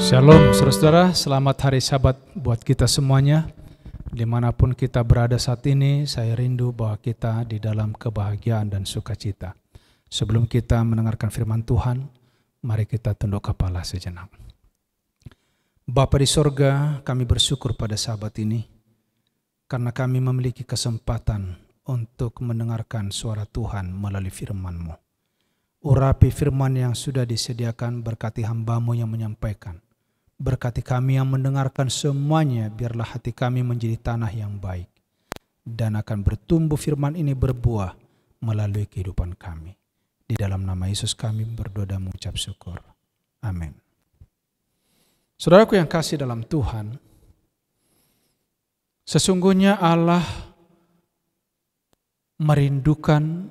Shalom saudara-saudara, selamat hari Sabat buat kita semuanya. Dimanapun kita berada saat ini, saya rindu bahwa kita di dalam kebahagiaan dan sukacita. Sebelum kita mendengarkan firman Tuhan, mari kita tunduk kepala sejenak. Bapa di sorga, kami bersyukur pada Sabat ini, karena kami memiliki kesempatan untuk mendengarkan suara Tuhan melalui firman-Mu. Urapi firman yang sudah disediakan, berkati hamba-Mu yang menyampaikan. Berkati kami yang mendengarkan semuanya, biarlah hati kami menjadi tanah yang baik. Dan akan bertumbuh firman ini berbuah melalui kehidupan kami. Di dalam nama Yesus kami berdoa dan mengucap syukur. Amin. Saudaraku yang kasih dalam Tuhan, sesungguhnya Allah merindukan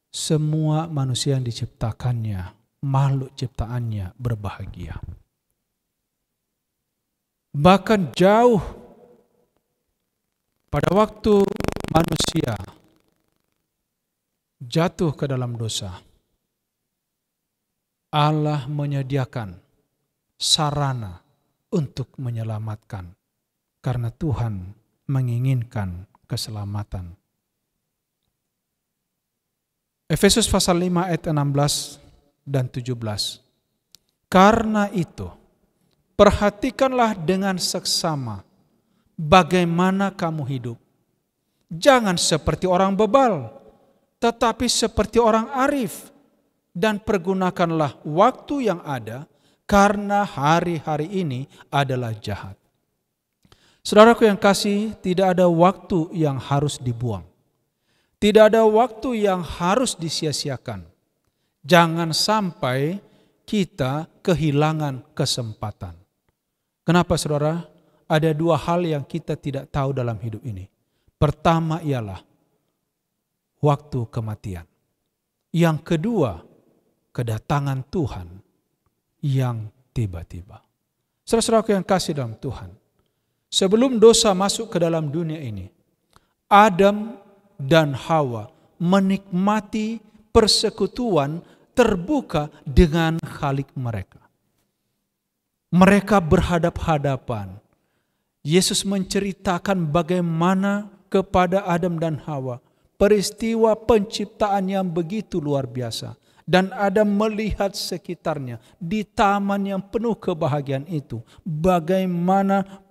semua manusia yang diciptakannya, makhluk ciptaannya berbahagia. Bahkan jauh pada waktu manusia jatuh ke dalam dosa, Allah menyediakan sarana untuk menyelamatkan, karena Tuhan menginginkan keselamatan. Efesus pasal 5 ayat 16 dan 17. Karena itu, perhatikanlah dengan seksama bagaimana kamu hidup. Jangan seperti orang bebal, tetapi seperti orang arif. Dan pergunakanlah waktu yang ada, karena hari-hari ini adalah jahat. Saudaraku yang kasih, tidak ada waktu yang harus dibuang. Tidak ada waktu yang harus disia-siakan. Jangan sampai kita kehilangan kesempatan. Kenapa saudara? Ada dua hal yang kita tidak tahu dalam hidup ini. Pertama ialah waktu kematian. Yang kedua, kedatangan Tuhan yang tiba-tiba. Saudara-saudaraku yang kasih dalam Tuhan, sebelum dosa masuk ke dalam dunia ini, Adam dan Hawa menikmati persekutuan terbuka dengan Khalik mereka. Mereka berhadap-hadapan. Yesus menceritakan bagaimana kepada Adam dan Hawa peristiwa penciptaan yang begitu luar biasa. Dan Adam melihat sekitarnya di taman yang penuh kebahagiaan itu, bagaimana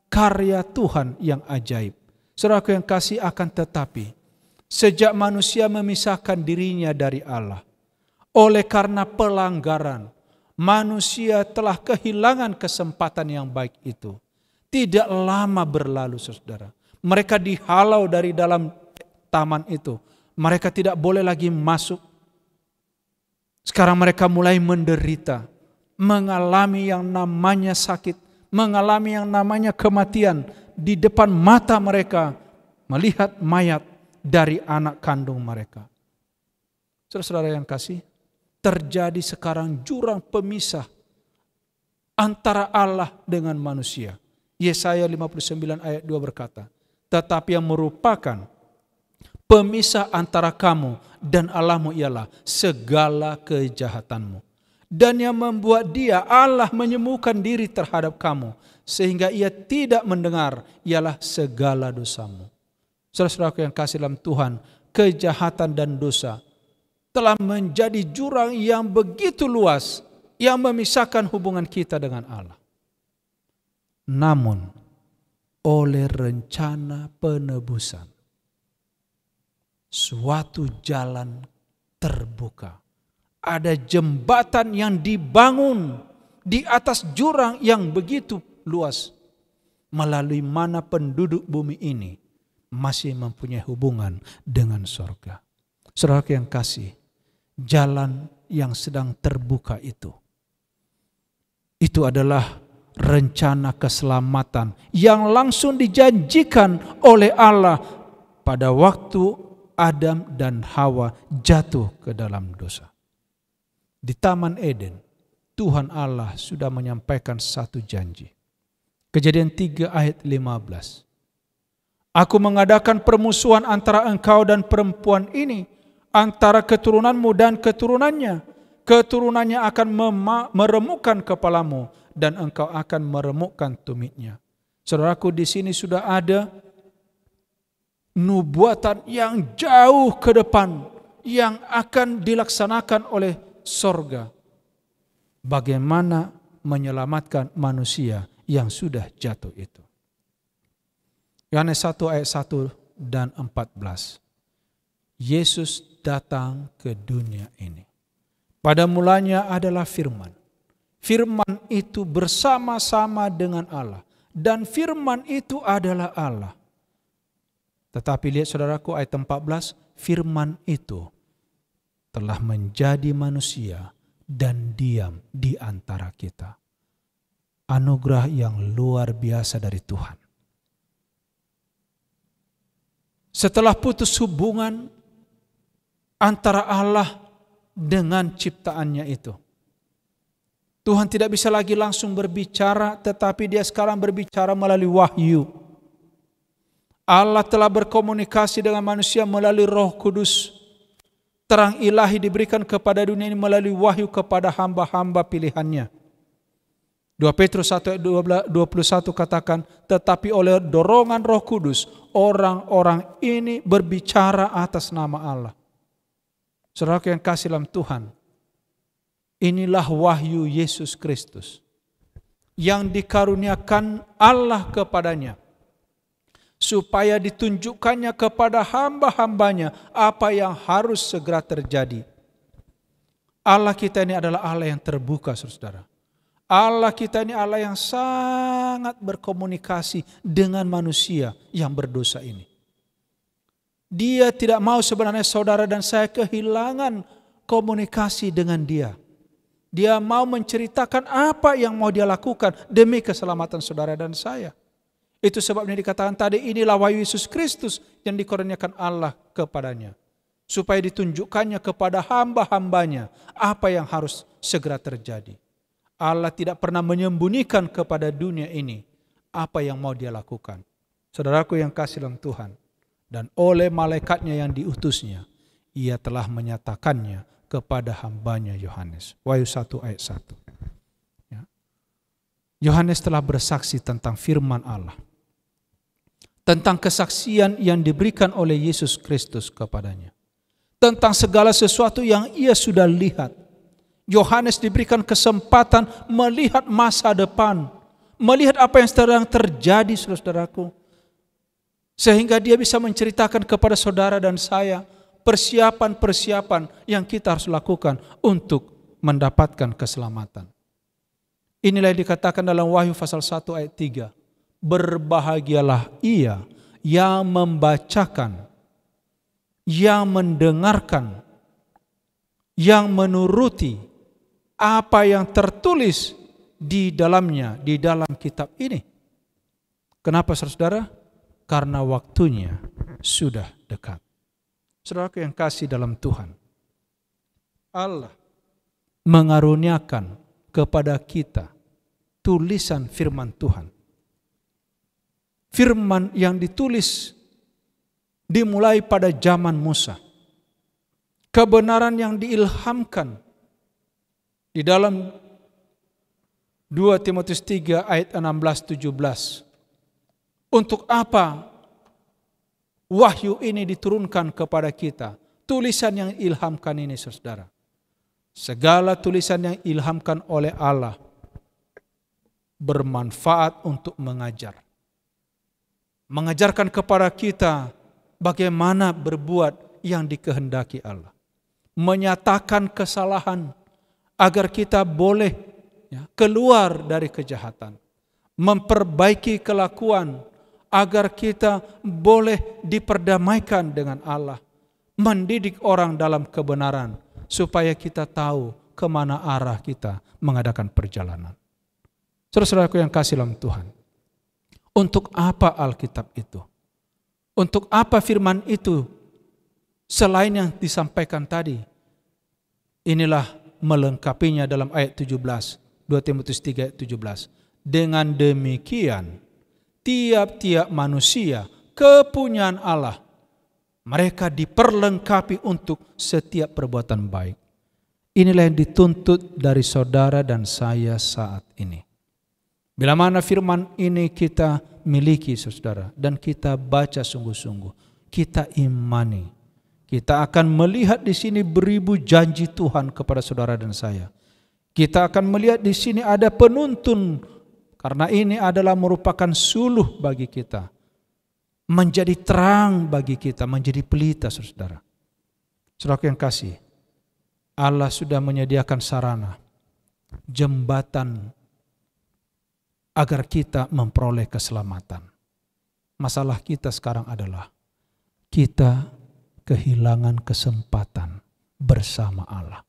karya Tuhan yang ajaib. Saudaraku yang kasih, akan tetapi sejak manusia memisahkan dirinya dari Allah, oleh karena pelanggaran, manusia telah kehilangan kesempatan yang baik itu. Tidak lama berlalu saudara, mereka dihalau dari dalam taman itu. Mereka tidak boleh lagi masuk. Sekarang mereka mulai menderita, mengalami yang namanya sakit, mengalami yang namanya kematian. Di depan mata mereka melihat mayat dari anak kandung mereka. Saudara-saudara yang kasih, terjadi sekarang jurang pemisah antara Allah dengan manusia. Yesaya 59 ayat 2 berkata, tetapi yang merupakan pemisah antara kamu dan Allahmu ialah segala kejahatanmu. Dan yang membuat dia, Allah, menyembuhkan diri terhadap kamu, sehingga ia tidak mendengar, ialah segala dosamu. Saudara-saudaraku yang kasih dalam Tuhan, kejahatan dan dosa telah menjadi jurang yang begitu luas yang memisahkan hubungan kita dengan Allah. Namun, oleh rencana penebusan, suatu jalan terbuka. Ada jembatan yang dibangun di atas jurang yang begitu luas, melalui mana penduduk bumi ini masih mempunyai hubungan dengan sorga. Saudara yang kasih, jalan yang sedang terbuka itu adalah rencana keselamatan yang langsung dijanjikan oleh Allah pada waktu Adam dan Hawa jatuh ke dalam dosa. Di Taman Eden, Tuhan Allah sudah menyampaikan satu janji. Kejadian 3 ayat 15. Aku mengadakan permusuhan antara engkau dan perempuan ini, antara keturunanmu dan keturunannya. Keturunannya akan meremukkan kepalamu dan engkau akan meremukkan tumitnya. Saudaraku, di sini sudah ada nubuatan yang jauh ke depan yang akan dilaksanakan oleh sorga. Bagaimana menyelamatkan manusia yang sudah jatuh itu. Yohanes 1 ayat 1 dan 14. Yesus datang ke dunia ini. Pada mulanya adalah firman. Firman itu bersama-sama dengan Allah. Dan firman itu adalah Allah. Tetapi lihat saudaraku ayat 14. Firman itu telah menjadi manusia dan diam di antara kita. Anugerah yang luar biasa dari Tuhan. Setelah putus hubungan antara Allah dengan ciptaannya itu, Tuhan tidak bisa lagi langsung berbicara, tetapi dia sekarang berbicara melalui wahyu. Allah telah berkomunikasi dengan manusia melalui Roh Kudus. Terang ilahi diberikan kepada dunia ini melalui wahyu kepada hamba-hamba pilihannya. 2 Petrus 1 ayat 21 katakan, tetapi oleh dorongan Roh Kudus, orang-orang ini berbicara atas nama Allah. Saudara yang kasih dalam Tuhan, inilah wahyu Yesus Kristus yang dikaruniakan Allah kepadanya, supaya ditunjukkannya kepada hamba-hambanya apa yang harus segera terjadi. Allah kita ini adalah Allah yang terbuka, saudara. Allah kita ini Allah yang sangat berkomunikasi dengan manusia yang berdosa ini. Dia tidak mau sebenarnya saudara dan saya kehilangan komunikasi dengan dia. Dia mau menceritakan apa yang mau dia lakukan demi keselamatan saudara dan saya. Itu sebabnya dikatakan tadi, inilah wahyu Yesus Kristus yang dikaruniakan Allah kepadanya. Supaya ditunjukkannya kepada hamba-hambanya apa yang harus segera terjadi. Allah tidak pernah menyembunyikan kepada dunia ini apa yang mau dia lakukan. Saudaraku yang kasih dalam Tuhan. Dan oleh malaikatnya yang diutusnya, ia telah menyatakannya kepada hambanya Yohanes. Wahyu 1 ayat 1. Ya. Yohanes telah bersaksi tentang firman Allah. Tentang kesaksian yang diberikan oleh Yesus Kristus kepadanya. Tentang segala sesuatu yang ia sudah lihat. Yohanes diberikan kesempatan melihat masa depan. Melihat apa yang sedang terjadi, saudaraku. Sehingga dia bisa menceritakan kepada saudara dan saya persiapan-persiapan yang kita harus lakukan untuk mendapatkan keselamatan. Inilah yang dikatakan dalam Wahyu pasal 1 ayat 3. Berbahagialah ia yang membacakan, yang mendengarkan, yang menuruti apa yang tertulis di dalamnya, di dalam kitab ini. Kenapa saudara? Karena waktunya sudah dekat. Saudaraku yang kasih dalam Tuhan, Allah mengaruniakan kepada kita tulisan firman Tuhan. Firman yang ditulis dimulai pada zaman Musa. Kebenaran yang diilhamkan di dalam 2 Timotius 3 ayat 16-17. Untuk apa wahyu ini diturunkan kepada kita? Tulisan yang ilhamkan ini, saudara. Segala tulisan yang ilhamkan oleh Allah bermanfaat untuk mengajar. Mengajarkan kepada kita bagaimana berbuat yang dikehendaki Allah. Menyatakan kesalahan agar kita boleh keluar dari kejahatan. Memperbaiki kelakuan agar kita boleh diperdamaikan dengan Allah. Mendidik orang dalam kebenaran supaya kita tahu kemana arah kita mengadakan perjalanan. Saudara-saudaraku yang kasih dalam Tuhan, untuk apa Alkitab itu? Untuk apa firman itu? Selain yang disampaikan tadi, inilah melengkapinya dalam ayat 17, 2 Timotius 3 ayat 17. Dengan demikian, tiap-tiap manusia kepunyaan Allah, mereka diperlengkapi untuk setiap perbuatan baik. Inilah yang dituntut dari saudara dan saya saat ini. Bila mana firman ini kita miliki, saudara, dan kita baca sungguh-sungguh, kita imani, kita akan melihat di sini beribu janji Tuhan kepada saudara dan saya. Kita akan melihat di sini ada penuntun, karena ini adalah merupakan suluh bagi kita, menjadi terang bagi kita, menjadi pelita, saudara. Saudara yang kasih, Allah sudah menyediakan sarana, jembatan agar kita memperoleh keselamatan. Masalah kita sekarang adalah kita kehilangan kesempatan bersama Allah.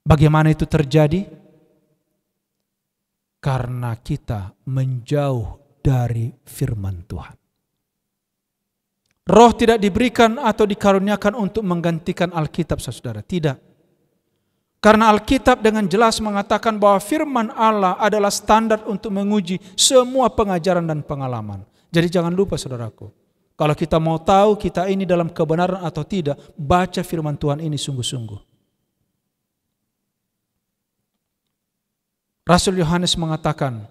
Bagaimana itu terjadi? Karena kita menjauh dari firman Tuhan. Roh tidak diberikan atau dikaruniakan untuk menggantikan Alkitab, saudara. Tidak. Karena Alkitab dengan jelas mengatakan bahwa firman Allah adalah standar untuk menguji semua pengajaran dan pengalaman. Jadi jangan lupa, saudaraku, kalau kita mau tahu kita ini dalam kebenaran atau tidak, baca firman Tuhan ini sungguh-sungguh. Rasul Yohanes mengatakan,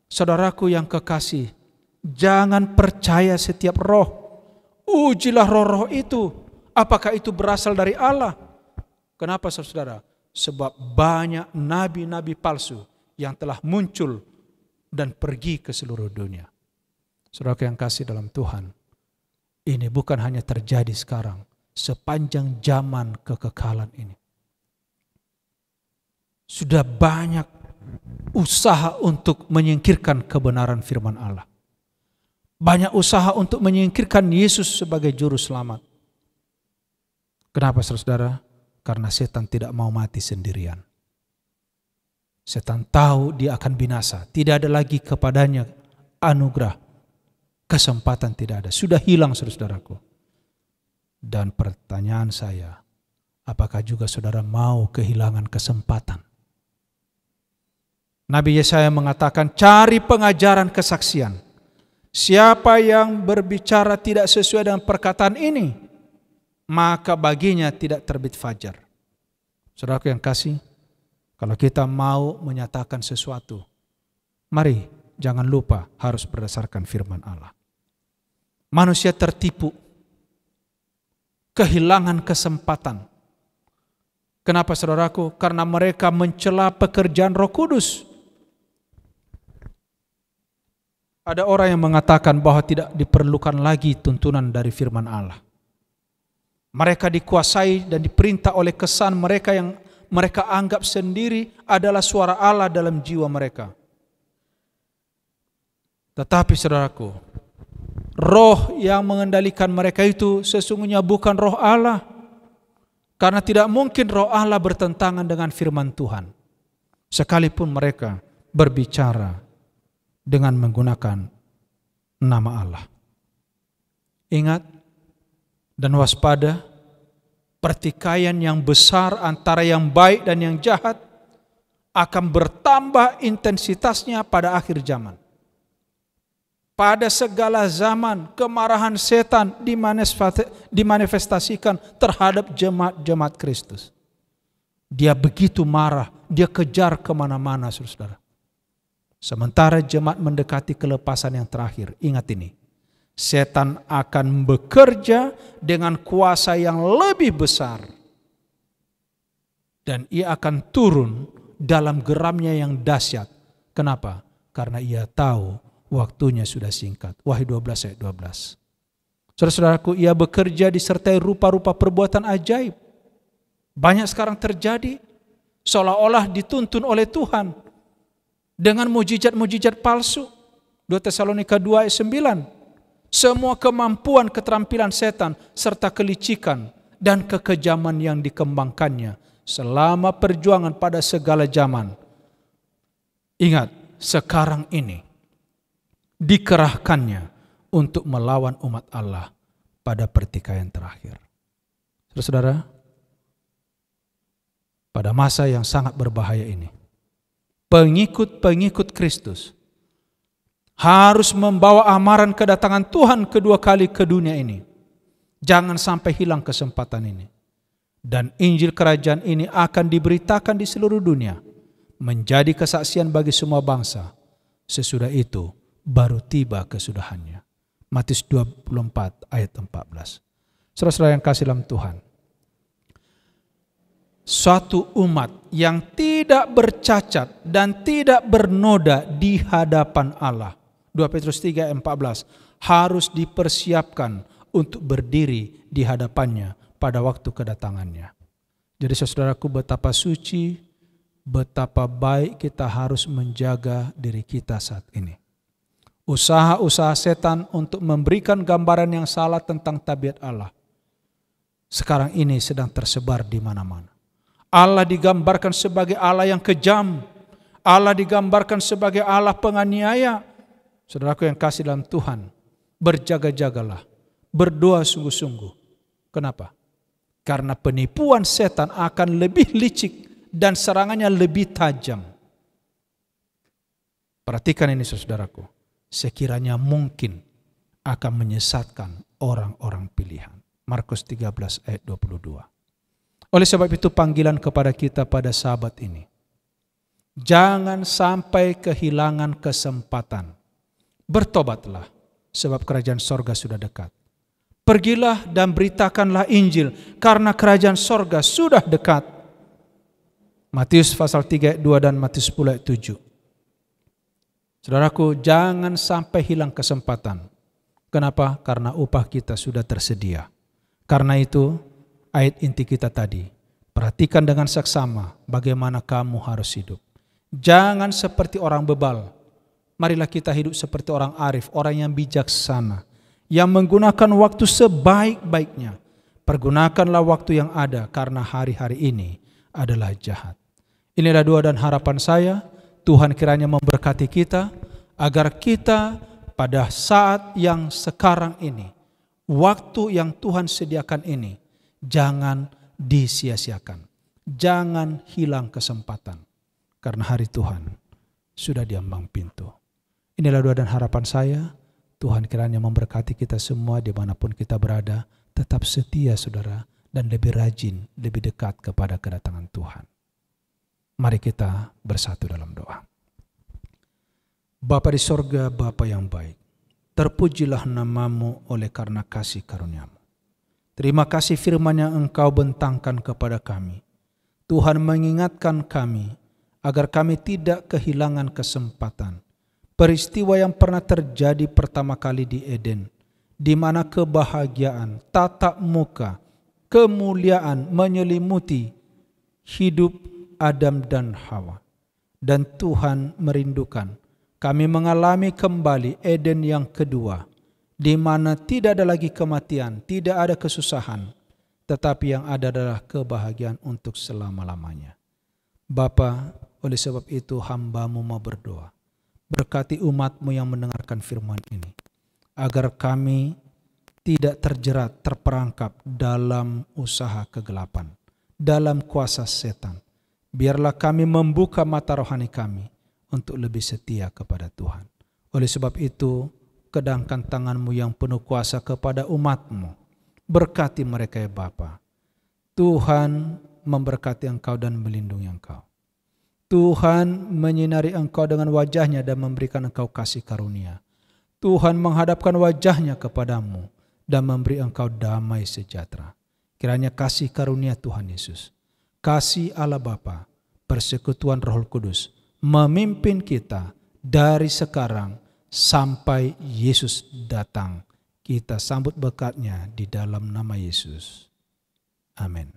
saudaraku yang kekasih, jangan percaya setiap roh. Ujilah roh-roh itu, apakah itu berasal dari Allah. Kenapa, saudara? Sebab banyak nabi-nabi palsu yang telah muncul dan pergi ke seluruh dunia. Saudara yang kasih dalam Tuhan, ini bukan hanya terjadi sekarang, sepanjang zaman kekekalan ini. Sudah banyak usaha untuk menyingkirkan kebenaran firman Allah. Banyak usaha untuk menyingkirkan Yesus sebagai juru selamat. Kenapa, saudara? Karena setan tidak mau mati sendirian. Setan tahu dia akan binasa. Tidak ada lagi kepadanya anugerah. Kesempatan tidak ada. Sudah hilang, saudaraku. Dan pertanyaan saya, apakah juga saudara mau kehilangan kesempatan? Nabi Yesaya mengatakan, cari pengajaran kesaksian. Siapa yang berbicara tidak sesuai dengan perkataan ini, maka baginya tidak terbit fajar. Saudaraku yang kasih, kalau kita mau menyatakan sesuatu, mari jangan lupa harus berdasarkan firman Allah. Manusia tertipu, kehilangan kesempatan. Kenapa, saudaraku? Karena mereka mencela pekerjaan Roh Kudus. Ada orang yang mengatakan bahwa tidak diperlukan lagi tuntunan dari firman Allah. Mereka dikuasai dan diperintah oleh kesan mereka yang mereka anggap sendiri adalah suara Allah dalam jiwa mereka. Tetapi, saudaraku, roh yang mengendalikan mereka itu sesungguhnya bukan roh Allah. Karena tidak mungkin roh Allah bertentangan dengan firman Tuhan. Sekalipun mereka berbicara dengan menggunakan nama Allah. Ingat dan waspada, pertikaian yang besar antara yang baik dan yang jahat akan bertambah intensitasnya pada akhir zaman. Pada segala zaman, kemarahan setan dimanifestasikan terhadap jemaat-jemaat Kristus. Dia begitu marah, dia kejar kemana-mana, saudara. Sementara jemaat mendekati kelepasan yang terakhir, ingat ini. Setan akan bekerja dengan kuasa yang lebih besar. Dan ia akan turun dalam geramnya yang dahsyat. Kenapa? Karena ia tahu waktunya sudah singkat. Wahyu 12 ayat 12. Saudara-saudaraku, ia bekerja disertai rupa-rupa perbuatan ajaib. Banyak sekarang terjadi seolah-olah dituntun oleh Tuhan dengan mujizat-mujizat palsu. 2 Tesalonika 2 ayat 9. Semua kemampuan keterampilan setan serta kelicikan dan kekejaman yang dikembangkannya selama perjuangan pada segala zaman. Ingat, sekarang ini dikerahkannya untuk melawan umat Allah pada pertikaian terakhir. Saudara, pada masa yang sangat berbahaya ini, pengikut-pengikut Kristus harus membawa amaran kedatangan Tuhan kedua kali ke dunia ini. Jangan sampai hilang kesempatan ini. Dan Injil Kerajaan ini akan diberitakan di seluruh dunia, menjadi kesaksian bagi semua bangsa, Sesudah itu baru tiba kesudahannya. Matius 24 ayat 14. Saudara-saudara yang kasih dalam Tuhan, suatu umat yang tidak bercacat dan tidak bernoda di hadapan Allah, 2 Petrus 3 ayat 14, harus dipersiapkan untuk berdiri di hadapannya pada waktu kedatangannya. Jadi saudaraku, betapa suci, betapa baik kita harus menjaga diri kita saat ini. Usaha-usaha setan untuk memberikan gambaran yang salah tentang tabiat Allah sekarang ini sedang tersebar di mana-mana. Allah digambarkan sebagai Allah yang kejam. Allah digambarkan sebagai Allah penganiaya. Saudaraku yang kasih dalam Tuhan, berjaga-jagalah, berdoa sungguh-sungguh. Kenapa? Karena penipuan setan akan lebih licik dan serangannya lebih tajam. Perhatikan ini saudaraku, sekiranya mungkin akan menyesatkan orang-orang pilihan. Markus 13 ayat 22. Oleh sebab itu panggilan kepada kita pada sahabat ini, jangan sampai kehilangan kesempatan. Bertobatlah, sebab kerajaan sorga sudah dekat. Pergilah dan beritakanlah Injil, karena kerajaan sorga sudah dekat. Matius pasal 3 ayat 2 dan Matius 10 ayat 7. Saudaraku, jangan sampai hilang kesempatan. Kenapa? Karena upah kita sudah tersedia. Karena itu, ayat inti kita tadi, perhatikan dengan seksama bagaimana kamu harus hidup. Jangan seperti orang bebal. Marilah kita hidup seperti orang arif, orang yang bijaksana, yang menggunakan waktu sebaik-baiknya. Pergunakanlah waktu yang ada, karena hari-hari ini adalah jahat. Inilah doa dan harapan saya. Tuhan kiranya memberkati kita, agar kita pada saat yang sekarang ini, waktu yang Tuhan sediakan ini, jangan disia-siakan. Jangan hilang kesempatan. Karena hari Tuhan sudah diambang pintu. Inilah doa dan harapan saya. Tuhan kiranya memberkati kita semua dimanapun kita berada. Tetap setia saudara, dan lebih rajin, lebih dekat kepada kedatangan Tuhan. Mari kita bersatu dalam doa. Bapa di sorga, Bapa yang baik, terpujilah namamu oleh karena kasih karuniamu. Terima kasih firman yang Engkau bentangkan kepada kami. Tuhan mengingatkan kami agar kami tidak kehilangan kesempatan. Peristiwa yang pernah terjadi pertama kali di Eden, di mana kebahagiaan, tatap muka, kemuliaan menyelimuti hidup Adam dan Hawa. Dan Tuhan merindukan kami mengalami kembali Eden yang kedua, di mana tidak ada lagi kematian, tidak ada kesusahan, tetapi yang ada adalah kebahagiaan untuk selama-lamanya. Bapa, oleh sebab itu hamba-Mu mau berdoa. Berkati umat-Mu yang mendengarkan firman ini, agar kami tidak terjerat, terperangkap dalam usaha kegelapan, dalam kuasa setan. Biarlah kami membuka mata rohani kami untuk lebih setia kepada Tuhan. Oleh sebab itu, kedangkan tangan-Mu yang penuh kuasa kepada umat-Mu. Berkati mereka ya Bapa. Tuhan memberkati Engkau dan melindungi Engkau. Tuhan menyinari Engkau dengan wajah-Nya dan memberikan Engkau kasih karunia. Tuhan menghadapkan wajah-Nya kepadamu dan memberi Engkau damai sejahtera. Kiranya kasih karunia Tuhan Yesus, kasih Allah Bapa, persekutuan Roh Kudus memimpin kita dari sekarang sampai Yesus datang. Kita sambut berkat-Nya di dalam nama Yesus. Amin.